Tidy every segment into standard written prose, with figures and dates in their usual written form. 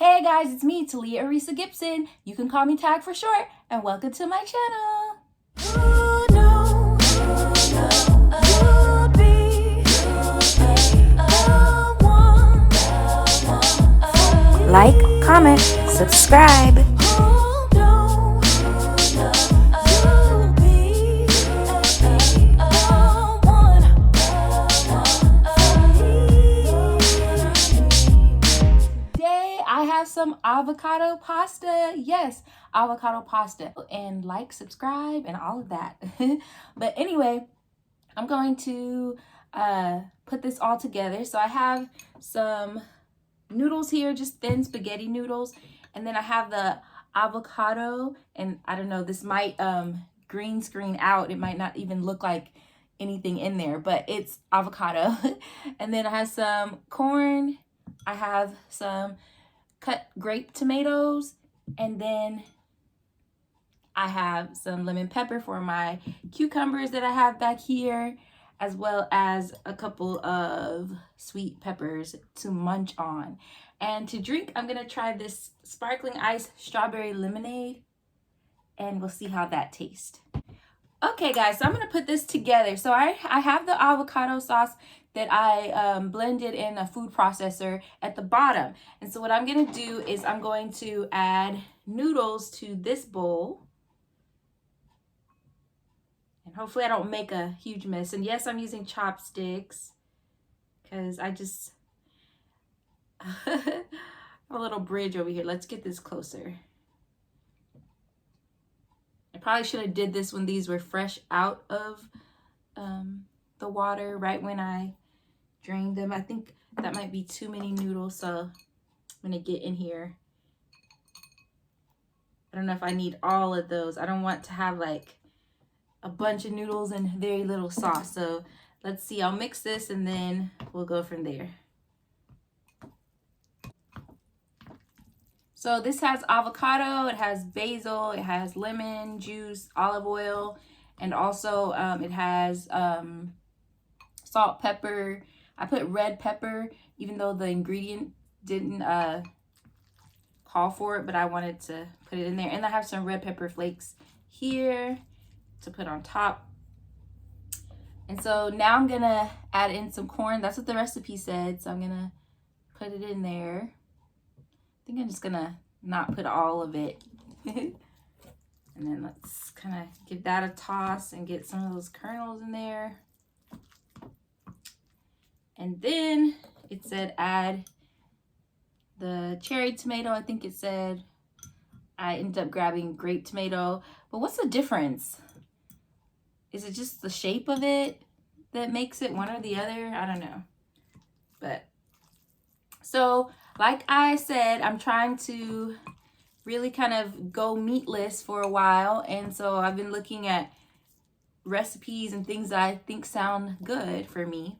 Hey guys, it's me, Talia Arisa Gibson. You can call me Tag for short, and welcome to my channel. Like, comment, subscribe. I have some avocado pasta. Yes, avocado pasta. And like, subscribe, and all of that. But anyway, I'm going to put this all together. So I have some noodles here, just thin spaghetti noodles. And then I have the avocado. And I don't know, this might green screen out. It might not even look like anything in there, but it's avocado. And then I have some corn. I have some cut grape tomatoes, and then I have some lemon pepper for my cucumbers that I have back here, as well as a couple of sweet peppers to munch on. And to drink, I'm gonna try this sparkling ice strawberry lemonade, and we'll see how that tastes. Okay guys, so I'm gonna put this together. So I have the avocado sauce that I blended in a food processor at the bottom. And so what I'm gonna do is I'm going to add noodles to this bowl. And hopefully I don't make a huge mess. And yes, I'm using chopsticks because I just have a little bridge over here. Let's get this closer. I probably should have did this when these were fresh out of the water, right when I drained them. I think that might be too many noodles, so I'm gonna get in here. I don't know if I need all of those. I don't want to have like a bunch of noodles and very little sauce. So let's see, I'll mix this and then we'll go from there. So this has avocado, it has basil, it has lemon juice, olive oil, and also it has salt, pepper. I put red pepper, even though the ingredient didn't call for it, but I wanted to put it in there. And I have some red pepper flakes here to put on top. And so now I'm gonna add in some corn. That's what the recipe said, so I'm gonna put it in there. I think I'm just gonna not put all of it. And then let's kind of give that a toss and get some of those kernels in there. And then it said add the cherry tomato. I think it said I ended up grabbing grape tomato. But what's the difference? Is it just the shape of it that makes it one or the other? I don't know. But so like I said, I'm trying to really kind of go meatless for a while. And so I've been looking at recipes and things that I think sound good for me,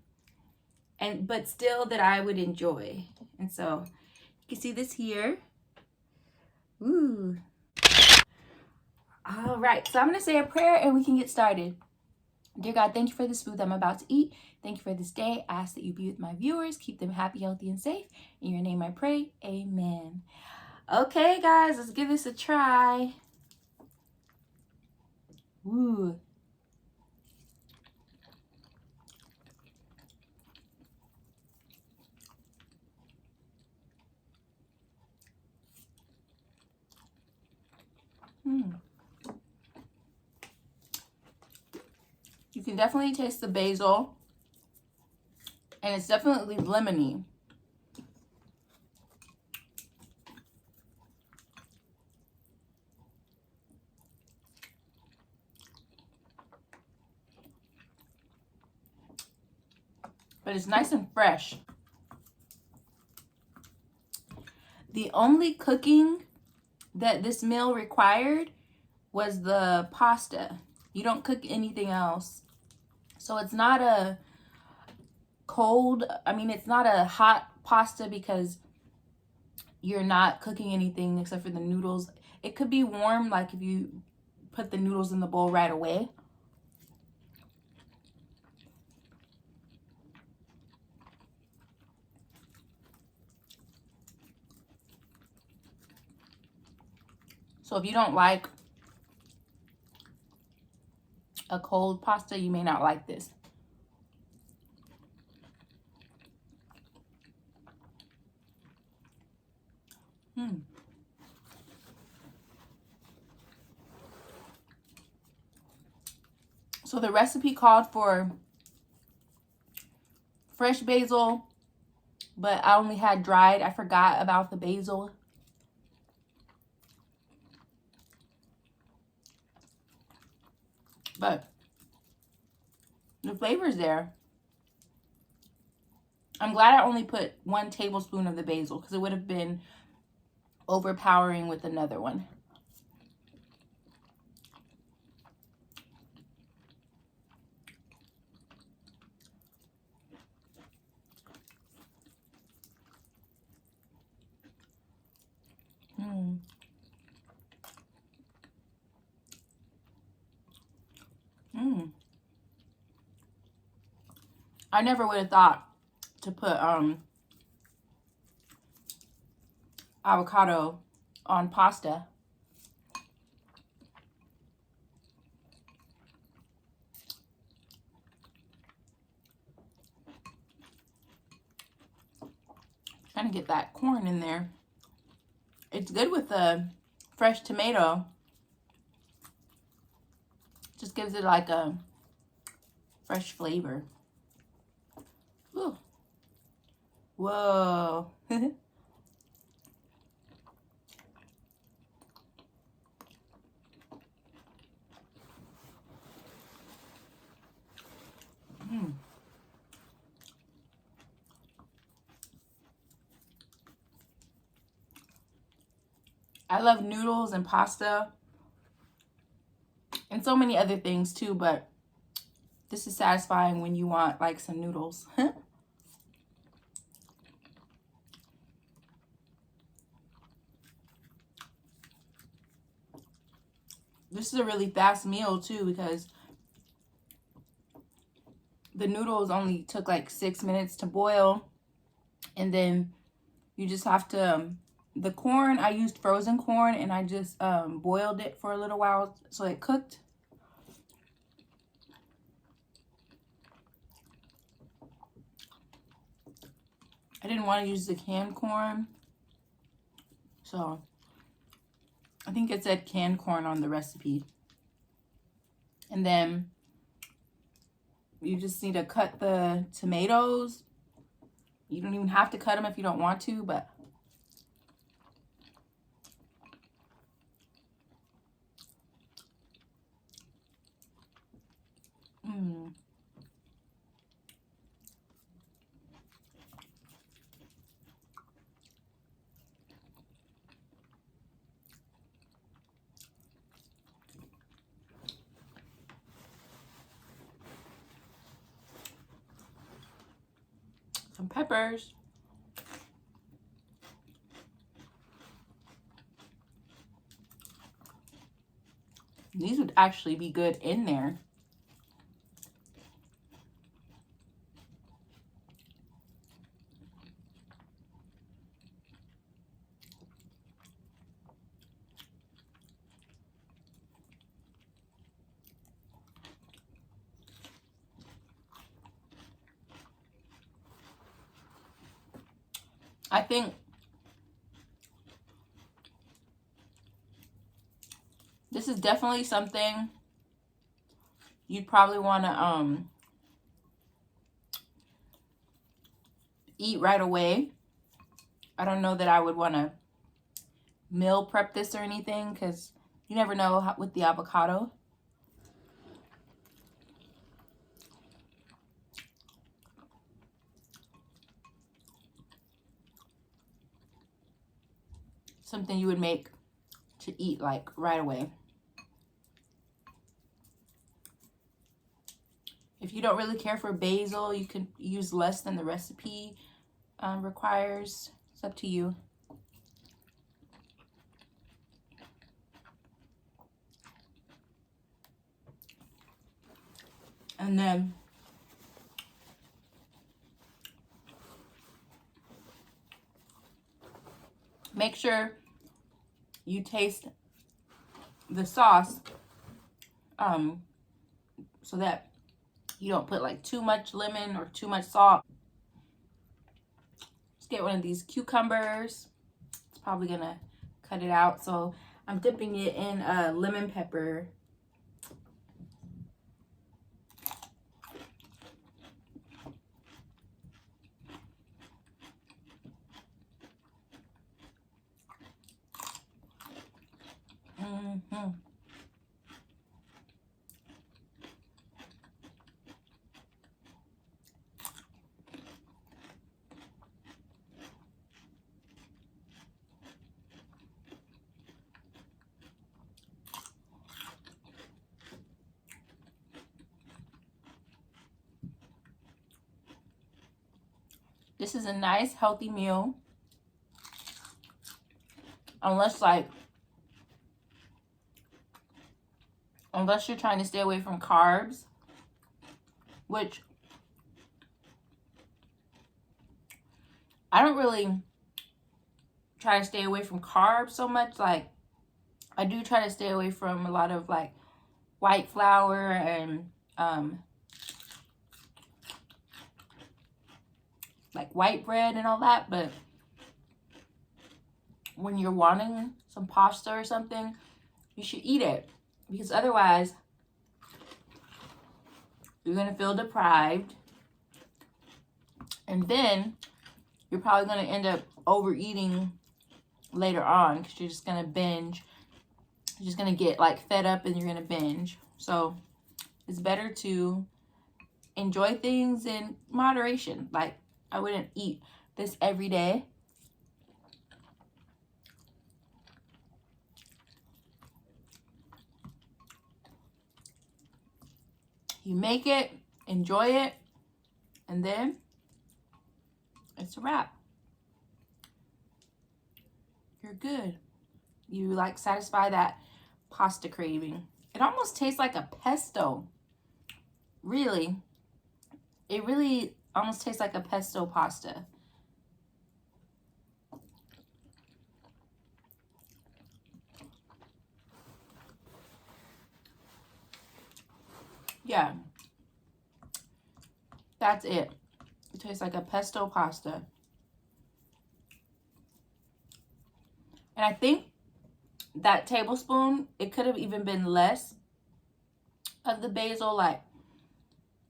but still that I would enjoy. And so you can see this here. Ooh. All right, so I'm gonna say a prayer and we can get started. Dear God, thank you for this food that I'm about to eat. Thank you for this day. I ask that you be with my viewers, keep them happy, healthy, and safe. In your name I pray, amen. Okay guys, let's give this a try. Ooh. You can definitely taste the basil, and it's definitely lemony. But it's nice and fresh. The only cooking that this meal required was the pasta. You don't cook anything else. So it's not a cold, it's not a hot pasta because you're not cooking anything except for the noodles. It could be warm, like if you put the noodles in the bowl right away. So if you don't like a cold pasta, you may not like this. So the recipe called for fresh basil, but I only had dried. I forgot about the basil. But the flavor's there. I'm glad I only put 1 tablespoon of the basil because it would have been overpowering with another one. I never would have thought to put avocado on pasta. Trying to get that corn in there. It's good with the fresh tomato. Just gives it like a fresh flavor. Ooh. Whoa. I love noodles and pasta and so many other things too, but this is satisfying when you want like some noodles. This is a really fast meal too because the noodles only took like 6 minutes to boil, and then you just have to the corn, I used frozen corn and I just boiled it for a little while so it cooked. I didn't want to use the canned corn, so I think it said canned corn on the recipe. And then you just need to cut the tomatoes. You don't even have to cut them if you don't want to, but some peppers. These would actually be good in there. I think this is definitely something you'd probably want to eat right away. I don't know that I would want to meal prep this or anything because you never know how, with the avocado. Something you would make to eat like right away. If you don't really care for basil, you could use less than the recipe requires. It's up to you. And then make sure you taste the sauce, so that you don't put like too much lemon or too much salt. Just get one of these cucumbers. It's probably gonna cut it out. So I'm dipping it in lemon pepper. This is a nice healthy meal. Unless you're trying to stay away from carbs, which I don't really try to stay away from carbs so much. Like, I do try to stay away from a lot of like white flour and like white bread and all that, but when you're wanting some pasta or something, you should eat it, because otherwise you're gonna feel deprived, and then you're probably gonna end up overeating later on, because you're just gonna binge. You're just gonna get like fed up and you're gonna binge. So it's better to enjoy things in moderation. Like, I wouldn't eat this every day. You make it, enjoy it, and then it's a wrap. You're good. You like satisfy that pasta craving. It almost tastes like a pesto. Really. It really almost tastes like a pesto pasta. Yeah. That's it. It tastes like a pesto pasta. And I think that tablespoon, it could have even been less of the basil. Like,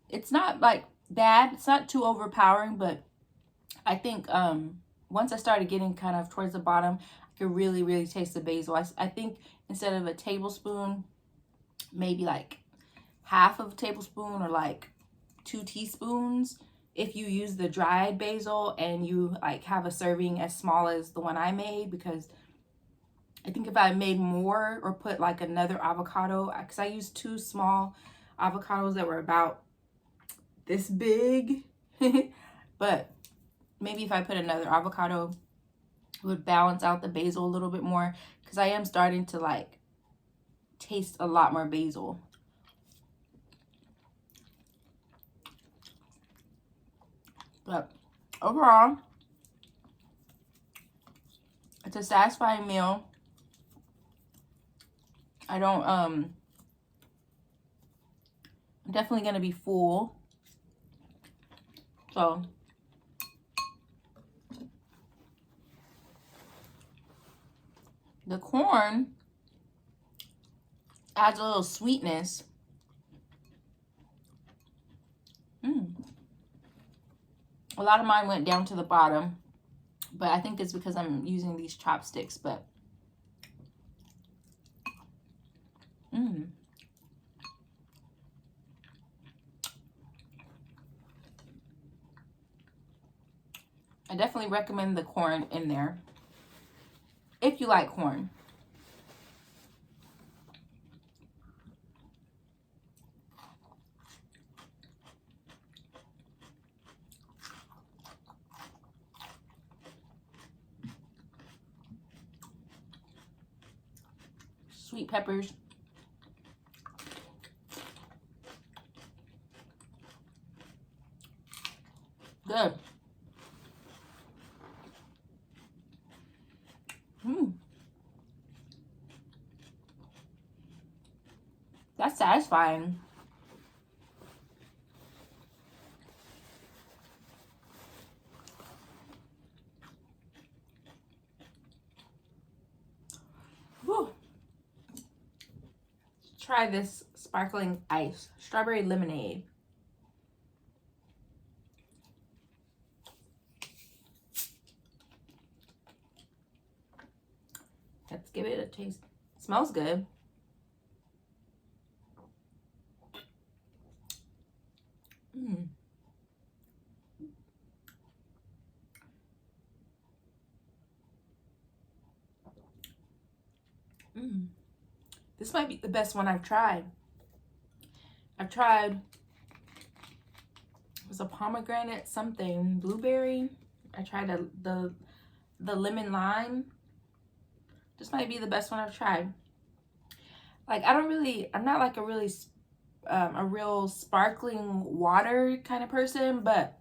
it's not like bad. It's not too overpowering, but I think once I started getting kind of towards the bottom, I could really, really taste the basil. I think instead of a tablespoon, maybe like half of a tablespoon or like 2 teaspoons if you use the dried basil and you like have a serving as small as the one I made, because I think if I made more or put like another avocado, because I used 2 small avocados that were about this big, but maybe if I put another avocado, it would balance out the basil a little bit more, because I am starting to like taste a lot more basil. But overall, it's a satisfying meal. I'm definitely gonna be full. So the corn adds a little sweetness. A lot of mine went down to the bottom, but I think it's because I'm using these chopsticks. But I definitely recommend the corn in there if you like corn. Sweet peppers. Good. That's satisfying. Whew. Try this sparkling ice, strawberry lemonade. Let's give it a taste. It smells good. Mm. Mm. This might be the best one I've tried. I've tried, it was a pomegranate something, blueberry. I tried the lemon lime. This might be the best one I've tried. Like, I'm not like a real sparkling water kind of person, but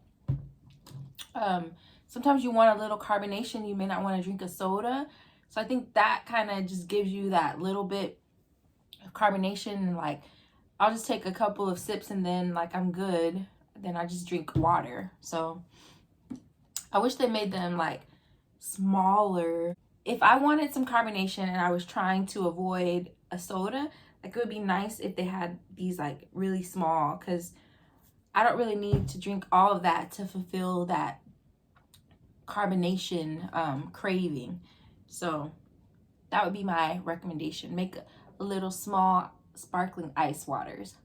sometimes you want a little carbonation. You may not want to drink a soda. So I think that kind of just gives you that little bit of carbonation. And like, I'll just take a couple of sips and then like I'm good. Then I just drink water. So I wish they made them like smaller. If I wanted some carbonation and I was trying to avoid a soda, like it would be nice if they had these like really small, because I don't really need to drink all of that to fulfill that carbonation craving. So that would be my recommendation. Make a little small sparkling ice waters.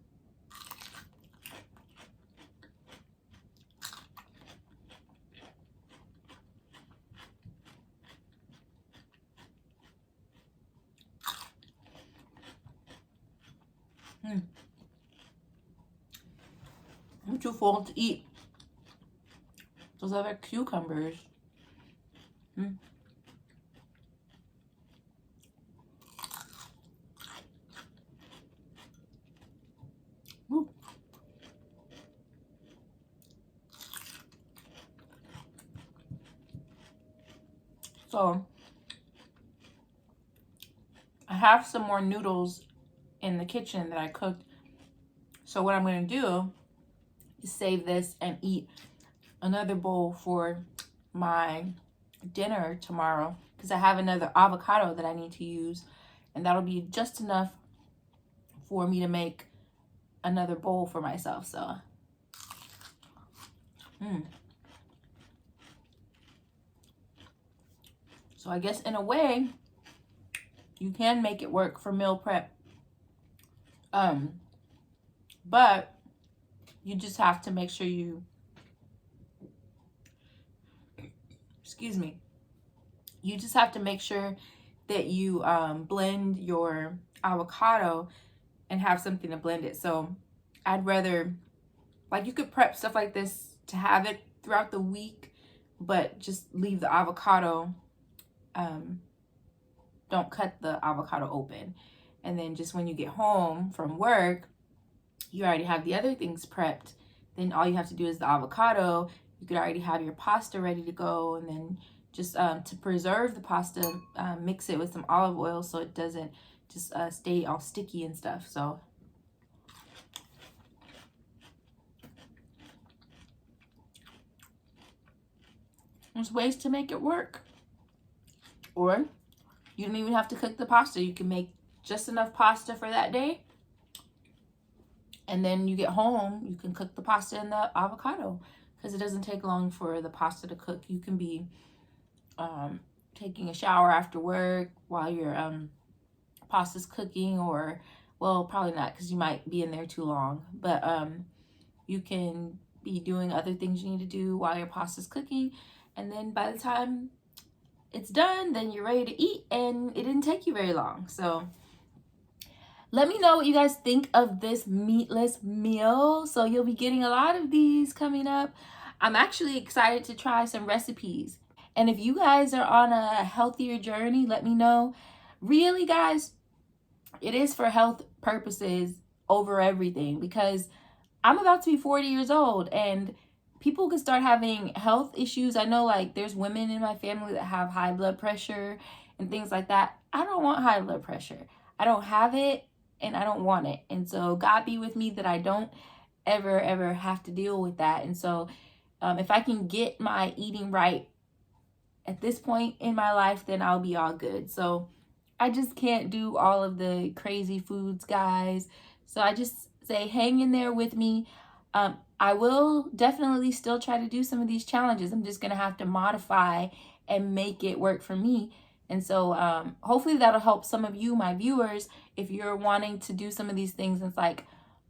I'm too full to eat those other cucumbers. Woo. So I have some more noodles in the kitchen that I cooked. So what I'm going to do is save this and eat another bowl for my dinner tomorrow, because I have another avocado that I need to use, and that'll be just enough for me to make another bowl for myself. So so I guess in a way you can make it work for meal prep, but you just have to make sure you, you just have to make sure that you blend your avocado and have something to blend it. So I'd rather, like, you could prep stuff like this to have it throughout the week, but just leave the avocado, don't cut the avocado open. And then just when you get home from work, you already have the other things prepped. Then all you have to do is the avocado. You could already have your pasta ready to go. And then just to preserve the pasta, mix it with some olive oil so it doesn't just stay all sticky and stuff. So there's ways to make it work. Or you don't even have to cook the pasta. You can make just enough pasta for that day. And then you get home, you can cook the pasta and the avocado, because it doesn't take long for the pasta to cook. You can be taking a shower after work while your pasta's cooking, or, well, probably not, because you might be in there too long. But you can be doing other things you need to do while your pasta's cooking. And then by the time it's done, then you're ready to eat, and it didn't take you very long. So let me know what you guys think of this meatless meal. So you'll be getting a lot of these coming up. I'm actually excited to try some recipes. And if you guys are on a healthier journey, let me know. Really, guys, it is for health purposes over everything, because I'm about to be 40 years old and people can start having health issues. I know, like, there's women in my family that have high blood pressure and things like that. I don't want high blood pressure. I don't have it. and I don't want it. And so God be with me that I don't ever have to deal with that. And so if I can get my eating right at this point in my life, then I'll be all good. So I just can't do all of the crazy foods, guys. So I just say hang in there with me. I will definitely still try to do some of these challenges. I'm just going to have to modify and make it work for me. And so hopefully that'll help some of you, my viewers, if you're wanting to do some of these things. It's like,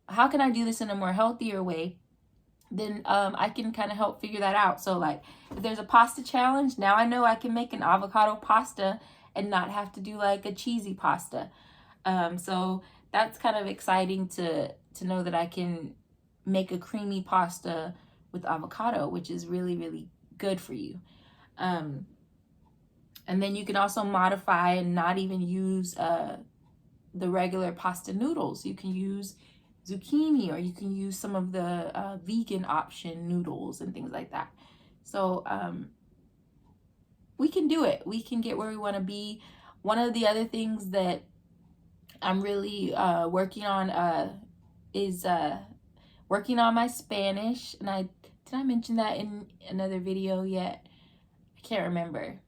how can I do this in a more healthier way? Then I can kind of help figure that out. So like if there's a pasta challenge, now I know I can make an avocado pasta and not have to do like a cheesy pasta. So that's kind of exciting to know that I can make a creamy pasta with avocado, which is really good for you. And then you can also modify and not even use the regular pasta noodles. You can use zucchini, or you can use some of the vegan option noodles and things like that. So we can do it. We can get where we want to be. One of the other things that I'm really working on is working on my Spanish. And did I mention that in another video yet? I can't remember.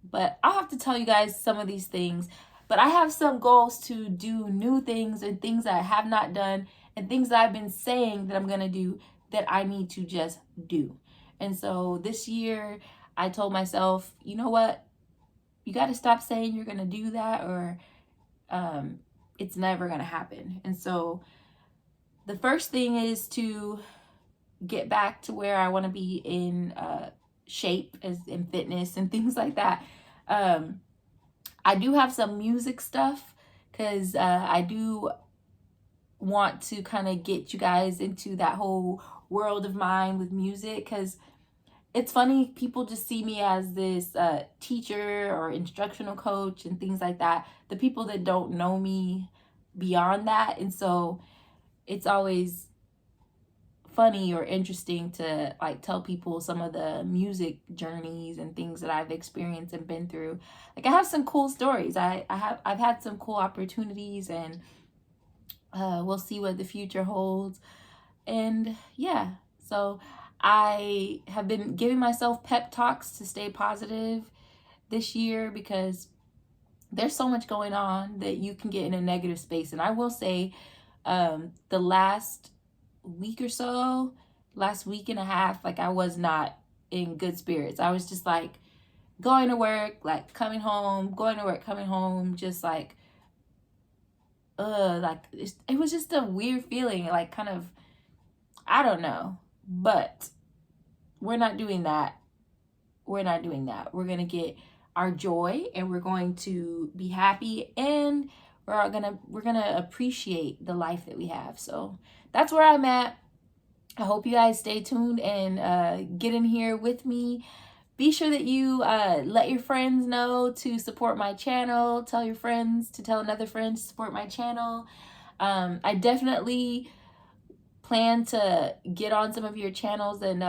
But I'll have to tell you guys some of these things. But I have some goals to do new things and things that I have not done and things that I've been saying that I'm going to do that I need to just do. And so this year I told myself, you know what? You got to stop saying you're going to do that, or it's never going to happen. And so the first thing is to get back to where I want to be in shape, as in fitness and things like that. I do have some music stuff because I do want to kind of get you guys into that whole world of mine with music, because it's funny, people just see me as this teacher or instructional coach and things like that, the people that don't know me beyond that. And so it's always funny or interesting to like tell people some of the music journeys and things that I've experienced and been through. Like I have some cool stories. I've had some cool opportunities, and we'll see what the future holds. And yeah, so I have been giving myself pep talks to stay positive this year, because there's so much going on that you can get in a negative space. And I will say the last week or so, last week and a half, like I was not in good spirits. I was just like going to work, like coming home, going to work, coming home, just like like it was just a weird feeling, like kind of, I don't know. But we're not doing that. We're not doing that. We're gonna get our joy, and we're going to be happy, and we're gonna appreciate the life that we have. So that's where I'm at. I hope you guys stay tuned and get in here with me. Be sure that you let your friends know to support my channel. Tell your friends to tell another friend to support my channel. I definitely plan to get on some of your channels and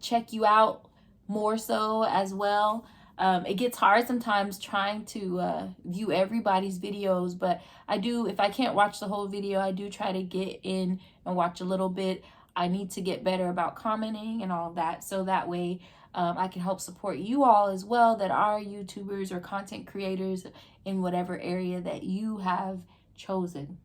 check you out more so as well. It gets hard sometimes trying to view everybody's videos, but I do, if I can't watch the whole video, I do try to get in and watch a little bit. I need to get better about commenting and all of that, so that way I can help support you all as well that are YouTubers or content creators in whatever area that you have chosen.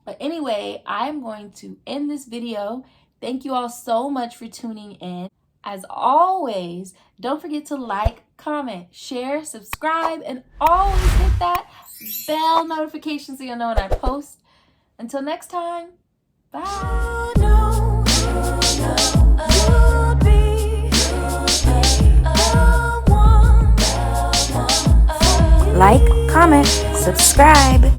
But anyway, I'm going to end this video. Thank you all so much for tuning in. As always, don't forget to like, comment, share, subscribe, and always hit that bell notification so you'll know when I post. Until next time, bye. Like, comment, subscribe.